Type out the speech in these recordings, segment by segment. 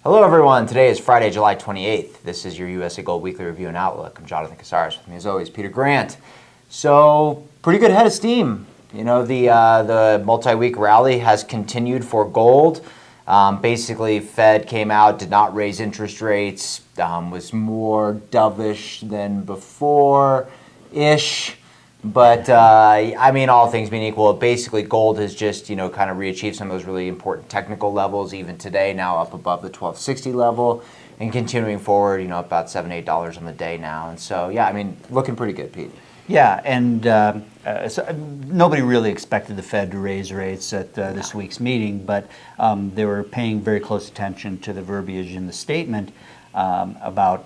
Hello, everyone. Today is Friday, July 28th. This is your USA Gold Weekly Review and Outlook. I'm Jonathan Casares. With me, as always, Peter Grant. So, pretty good head of steam. You know, the multi-week rally has continued for gold. Basically, Fed came out, did not raise interest rates, was more dovish than before-ish. But, I mean, all things being equal, basically gold has just, kind of reachieved some of those really important technical levels, even today, now up above the 1260 level, and continuing forward, about $7, $8 on the day now. And so, yeah, I mean, looking pretty good, Pete. Yeah, and so nobody really expected the Fed to raise rates at this week's meeting, but they were paying very close attention to the verbiage in the statement about,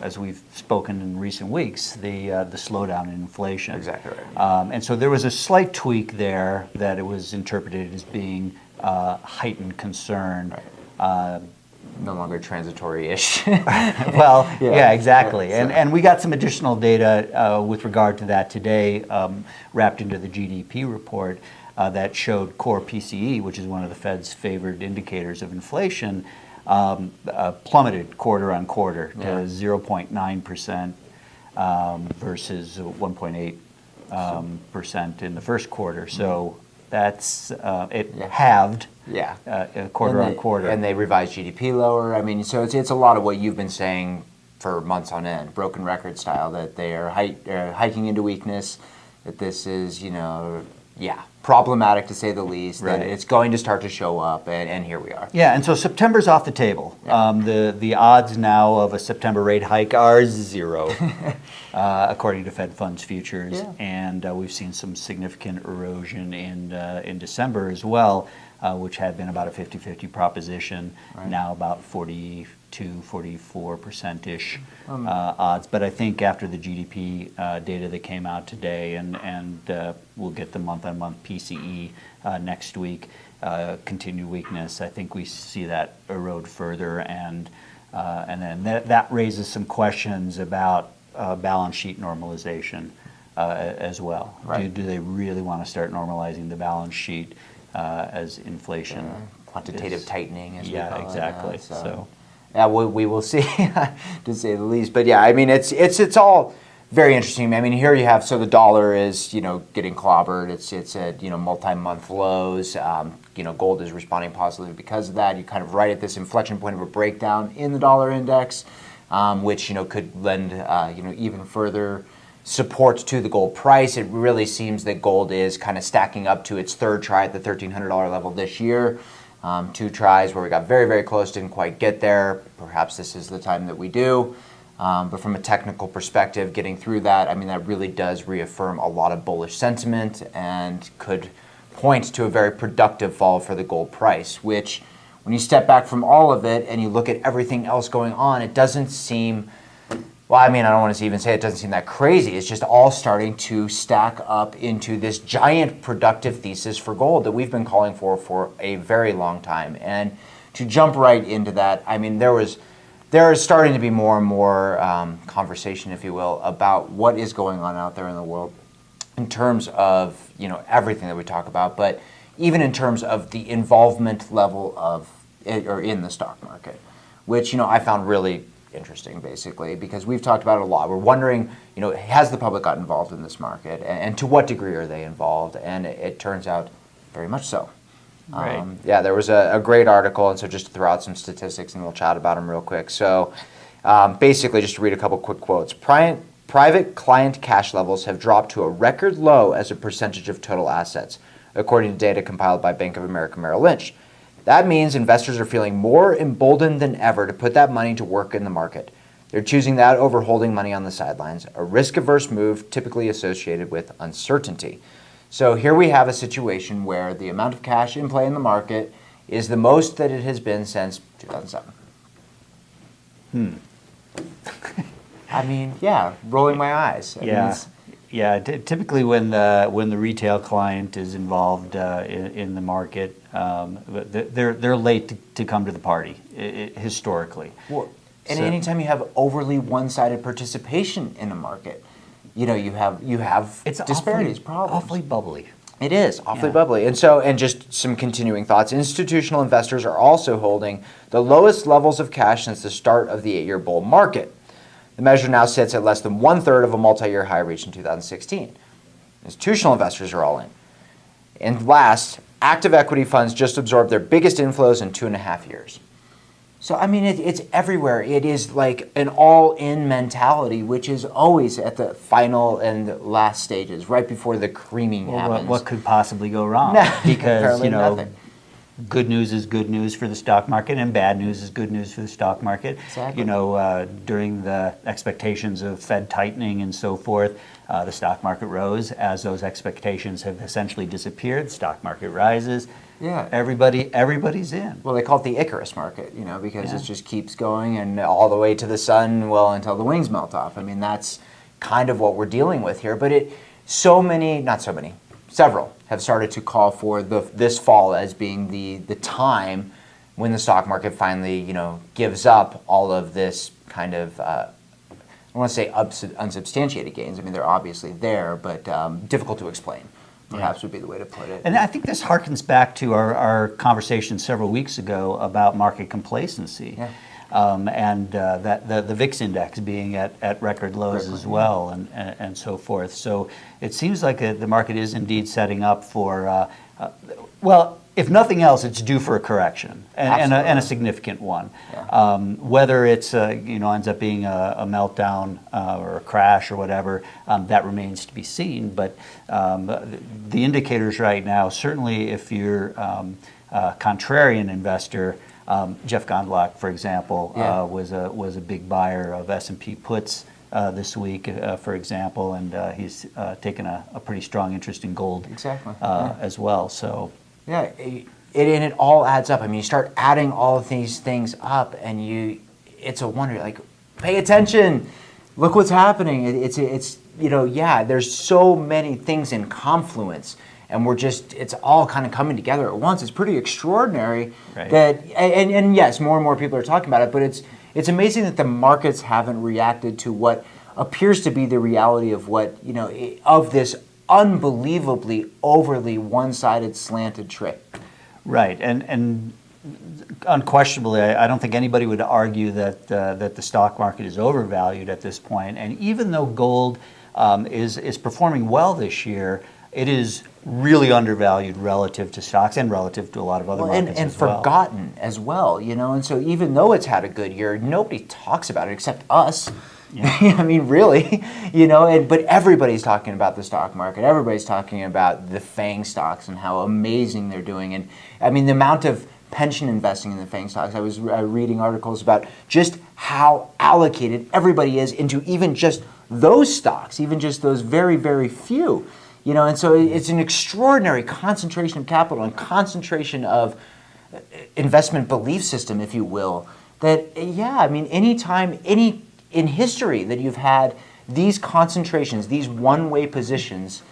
as we've spoken in recent weeks, the slowdown in inflation. Exactly right. And so there was a slight tweak there that it was interpreted as being heightened concern. Right. No longer transitory-ish. Well, yeah, exactly. And we got some additional data with regard to that today, wrapped into the GDP report that showed core PCE, which is one of the Fed's favored indicators of inflation, plummeted quarter on quarter to 0.9% versus 1.8% in the first quarter. So that's halved. Quarter on quarter. And they revised GDP lower. I mean, so it's a lot of what you've been saying for months on end, broken record style, that they are hiking into weakness, that this is, problematic to say the least, right. That it's going to start to show up, and here we are. Yeah, and so September's off the table. Yeah. The odds now of a September rate hike are 0, according to Fed Funds futures, and we've seen some significant erosion in December as well, which had been about a 50-50 proposition, now about 44%-ish odds. But I think after the GDP data that came out today, and we'll get the month-on-month PCE next week, continued weakness, I think we see that erode further, and then that raises some questions about balance sheet normalization as well. Right. Do they really want to start normalizing the balance sheet as inflation? Quantitative tightening, as we call exactly. it. So. Yeah, we will see, to say the least. But yeah, I mean, it's all very interesting. I mean, here you have, so the dollar is, getting clobbered. It's at, multi-month lows. Gold is responding positively because of that. You kind of right at this inflection point of a breakdown in the dollar index, which, could lend, even further support to the gold price. It really seems that gold is kind of stacking up to its third try at the $1,300 level this year. 2 tries where we got very, very close, didn't quite get there. Perhaps this is the time that we do. But from a technical perspective, getting through that, I mean, that really does reaffirm a lot of bullish sentiment and could point to a very productive fall for the gold price, which when you step back from all of it and you look at everything else going on, it doesn't seem, well, I mean, I don't want to even say it doesn't seem that crazy. It's just all starting to stack up into this giant productive thesis for gold that we've been calling for a very long time. And to jump right into that, I mean, there is starting to be more and more conversation, if you will, about what is going on out there in the world in terms of, everything that we talk about, but even in terms of the involvement level of it, or in the stock market, which, I found really interesting, basically, because we've talked about it a lot. We're wondering, has the public got involved in this market, and to what degree are they involved? And it turns out very much so. Right. There was a great article, and so just to throw out some statistics, and we'll chat about them real quick. So basically, just to read a couple quick quotes. Private client cash levels have dropped to a record low as a percentage of total assets, according to data compiled by Bank of America Merrill Lynch. That means investors are feeling more emboldened than ever to put that money to work in the market. They're choosing that over holding money on the sidelines, a risk-averse move typically associated with uncertainty. So here we have a situation where the amount of cash in play in the market is the most that it has been since 2007. I mean, rolling my eyes. Typically when the retail client is involved in the market, they're late to come to the party historically. Well, and anytime you have overly one-sided participation in a market, you have it's disparities, problems. Awfully bubbly. It is awfully Yeah. bubbly. And just some continuing thoughts. Institutional investors are also holding the lowest levels of cash since the start of the 8-year bull market. The measure now sits at less than 1/3 of a multi-year high reached in 2016. Institutional investors are all in. And last, active equity funds just absorbed their biggest inflows in 2.5 years. So, I mean, it's everywhere. It is like an all-in mentality, which is always at the final and last stages, right before the creaming happens. What could possibly go wrong? Because, Apparently nothing. good news is good news for the stock market, and bad news is good news for the stock market. Exactly. During the expectations of Fed tightening and so forth, the stock market rose. As those expectations have essentially disappeared, the stock market rises. Yeah. Everybody's in. Well, they call it the Icarus market, because Yeah. it just keeps going and all the way to the sun, well, until the wings melt off. I mean, that's kind of what we're dealing with here. But several have started to call for this fall as being the time when the stock market finally, gives up all of this kind of, I don't want to say unsubstantiated gains. I mean, they're obviously there, but difficult to explain. Perhaps would be the way to put it. And I think this harkens back to our conversation several weeks ago about market complacency. Yeah. And that the VIX index being at record lows as well, and so forth. So it seems like the market is indeed setting up for, well, if nothing else, it's due for a correction, and a significant one. Yeah. Whether it's ends up being a meltdown or a crash or whatever, that remains to be seen. But the indicators right now, certainly if you're a contrarian investor. Jeff Gondlach, for example, was a big buyer of S&P puts this week, for example, and he's taken a pretty strong interest in gold as well. So it all adds up. I mean, you start adding all of these things up, and it's a wonder. Like, pay attention. Look what's happening. There's so many things in confluence. And it's all kind of coming together at once. It's pretty extraordinary and yes, more and more people are talking about it, but it's amazing that the markets haven't reacted to what appears to be the reality of of this unbelievably overly one-sided slanted trade. Right, and unquestionably, I don't think anybody would argue that the stock market is overvalued at this point. And even though gold is performing well this year, it is really undervalued relative to stocks and relative to a lot of other markets and as well. Forgotten as well, And so even though it's had a good year, nobody talks about it except us. Yeah. I mean, really, but everybody's talking about the stock market. Everybody's talking about the FANG stocks and how amazing they're doing. And I mean, the amount of pension investing in the FANG stocks. I was reading articles about just how allocated everybody is into even just those stocks, even just those very, very few. And so it's an extraordinary concentration of capital and concentration of investment belief system, if you will, that, anytime, in history that you've had these concentrations, these one-way positions,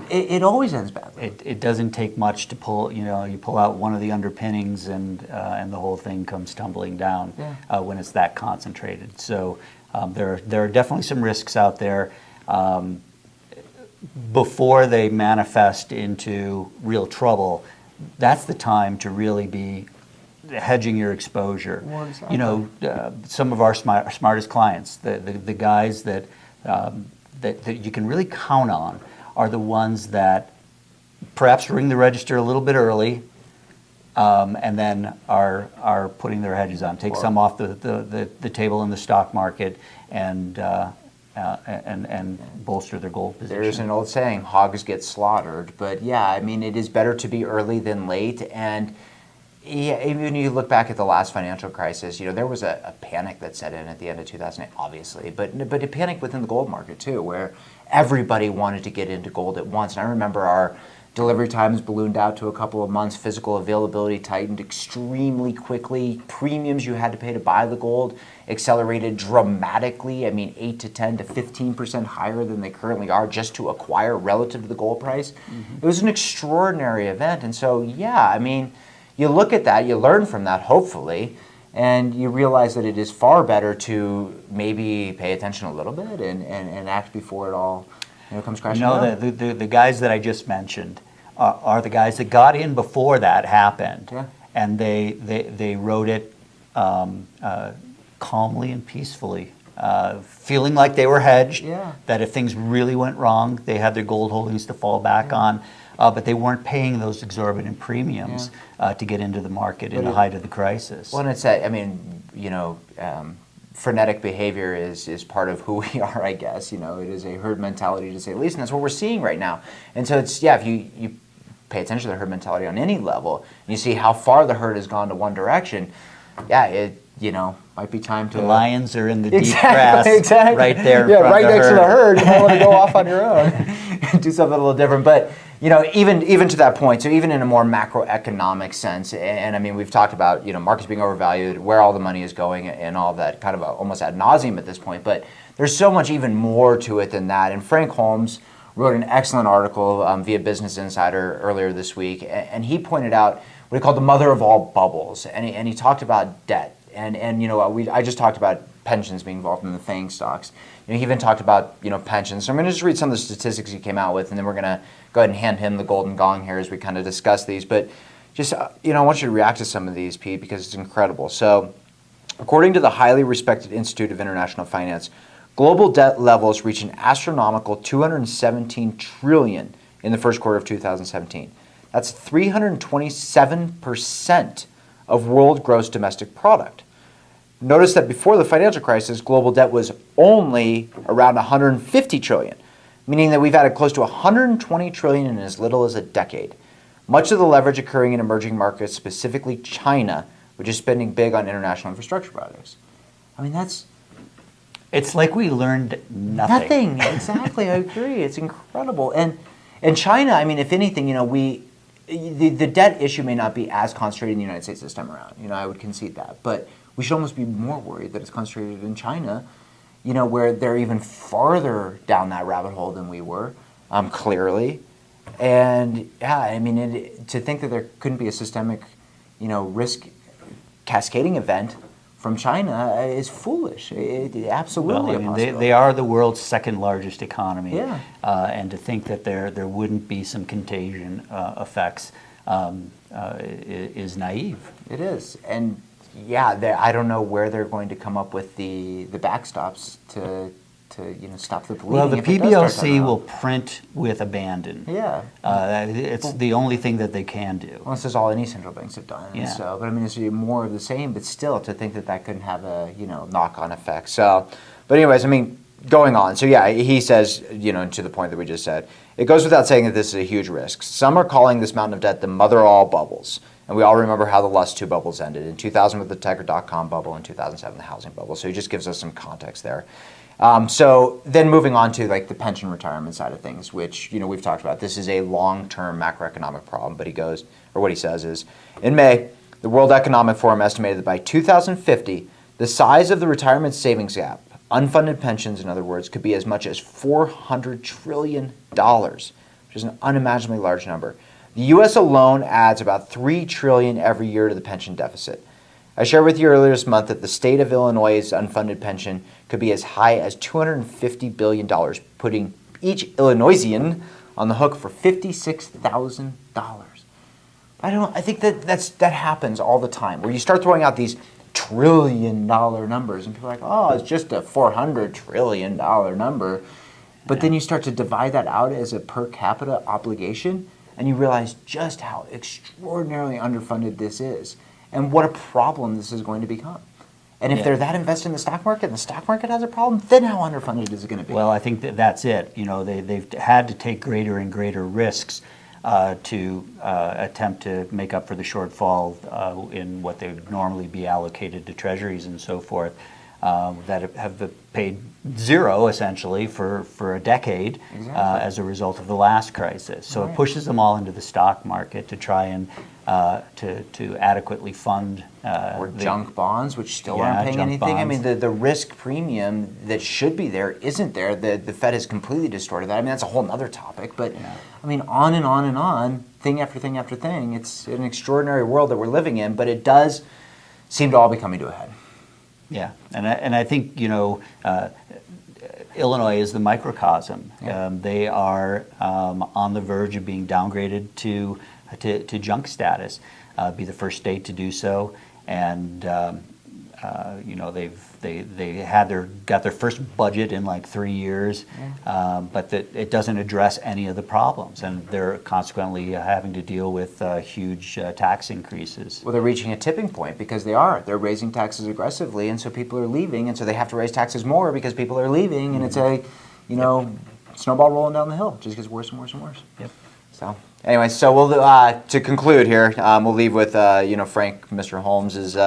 it always ends badly. It doesn't take much to pull, you pull out one of the underpinnings and the whole thing comes tumbling down when it's that concentrated. So there are definitely some risks out there. Before they manifest into real trouble, that's the time to really be hedging your exposure. Well, exactly. Some of our smartest clients, the guys that you can really count on, are the ones that perhaps ring the register a little bit early, and then are putting their hedges on, take some off the table in the stock market, and bolster their gold position. There's an old saying, hogs get slaughtered. But it is better to be early than late. And even when you look back at the last financial crisis, there was a panic that set in at the end of 2008, obviously. But a panic within the gold market, too, where everybody wanted to get into gold at once. And I remember our delivery times ballooned out to a couple of months. Physical availability tightened extremely quickly. Premiums you had to pay to buy the gold accelerated dramatically. 8 to 10 to 15% higher than they currently are just to acquire relative to the gold price. Mm-hmm. It was an extraordinary event. And so, you look at that, you learn from that, hopefully, and you realize that it is far better to maybe pay attention a little bit and act before it all comes crashing down. The guys that I just mentioned are the guys that got in before that happened, Yeah. and they wrote it calmly and peacefully, feeling like they were hedged. Yeah. That if things really went wrong, they had their gold holdings to fall back on. But they weren't paying those exorbitant premiums to get into the market in the height of the crisis. Well, and it's that, I mean, frenetic behavior is part of who we are, I guess. It is a herd mentality, to say the least, and that's what we're seeing right now. And so it's, if you pay attention to the herd mentality on any level, and you see how far the herd has gone to one direction, it might be time to... The lions are in the deep grass right there in front right of the next to the herd. You might want to go off on your own and do something a little different. But, even to that point, so even in a more macroeconomic sense, and I mean, we've talked about, markets being overvalued, where all the money is going and all that kind of almost ad nauseum at this point, but there's so much even more to it than that. And Frank Holmes wrote an excellent article via Business Insider earlier this week, and he pointed out what he called the mother of all bubbles, and he talked about debt. And I just talked about pensions being involved in the FANG stocks. He even talked about pensions. So I'm going to just read some of the statistics he came out with, and then we're going to go ahead and hand him the golden gong here as we kind of discuss these. But just I want you to react to some of these, Pete, because it's incredible. So, according to the highly respected Institute of International Finance, global debt levels reached an astronomical $217 trillion in the first quarter of 2017. That's 327% of world gross domestic product. Notice that before the financial crisis, global debt was only around 150 trillion, meaning that we've added close to 120 trillion in as little as a decade. Much of the leverage occurring in emerging markets, specifically China, which is spending big on international infrastructure projects. I mean, it's like we learned nothing. Exactly, I agree. It's incredible. And China, I mean, if anything, the debt issue may not be as concentrated in the United States this time around. I would concede that. But we should almost be more worried that it's concentrated in China, where they're even farther down that rabbit hole than we were, clearly. And, I mean, to think that there couldn't be a systemic, risk cascading event from China is foolish. Absolutely impossible. They are the world's second largest economy. Yeah. And to think that there wouldn't be some contagion effects is naive. It is. And I don't know where they're going to come up with the backstops to stop the bleeding. Well, the PBLC will print with abandon. Yeah. It's the only thing that they can do. Well, this is all any central banks have done. Yeah. So, but I mean, it's more of the same. But still, to think that couldn't have a knock-on effect. So, but anyways, I mean, going on. So he says to the point that we just said, it goes without saying that this is a huge risk. Some are calling this mountain of debt the mother of all bubbles. And we all remember how the last two bubbles ended. In 2000 with the tech.com bubble, in 2007 the housing bubble. So he just gives us some context there. So then moving on to like the pension retirement side of things, which we've talked about. This is a long-term macroeconomic problem. But what he says is, in May, the World Economic Forum estimated that by 2050, the size of the retirement savings gap, unfunded pensions in other words, could be as much as $400 trillion, which is an unimaginably large number. The U.S. alone adds about $3 trillion every year to the pension deficit. I shared with you earlier this month that the state of Illinois' unfunded pension could be as high as $250 billion, putting each Illinoisian on the hook for $56,000. I think that happens all the time, where you start throwing out these trillion-dollar numbers, and people are like, oh, it's just a $400 trillion number. But then you start to divide that out as a per capita obligation, and you realize just how extraordinarily underfunded this is and what a problem this is going to become. And if they're that invested in the stock market and the stock market has a problem, then how underfunded is it going to be? Well, I think that's it. They've had to take greater and greater risks to attempt to make up for the shortfall in what they would normally be allocated to treasuries and so forth, that have paid zero essentially for a decade as a result of the last crisis. So it pushes them all into the stock market to try and to adequately fund or junk bonds, which still aren't paying anything. Bonds. I mean, the risk premium that should be there isn't there. The Fed has completely distorted that. I mean, that's a whole other topic. But I mean, on and on and on, thing after thing after thing. It's an extraordinary world that we're living in, but it does seem to all be coming to a head. Yeah, and I think Illinois is the microcosm. Yeah. They are on the verge of being downgraded to junk status. Be the first state to do so, and they got their first budget in like 3 years, but it doesn't address any of the problems, and they're consequently having to deal with huge tax increases. Well, they're reaching a tipping point because they're raising taxes aggressively, and so people are leaving, and so they have to raise taxes more because people are leaving, and it's a, snowball rolling down the hill. It just gets worse and worse and worse. Yep. So, anyway, so we'll to conclude here, we'll leave with Frank, Mr. Holmes's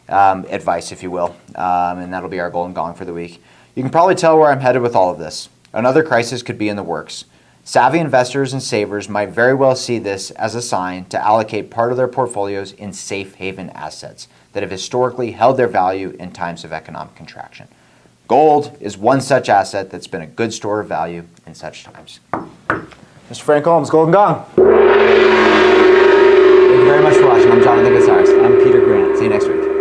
advice, if you will, and that'll be our golden gong for the week. You can probably tell where I'm headed with all of this. Another crisis could be in the works. Savvy investors and savers might very well see this as a sign to allocate part of their portfolios in safe haven assets that have historically held their value in times of economic contraction. Gold is one such asset that's been a good store of value in such times. Mr. Frank Holmes, Golden Gong. Thank you very much for watching. I'm Jonathan Casares. I'm Peter Grant. See you next week.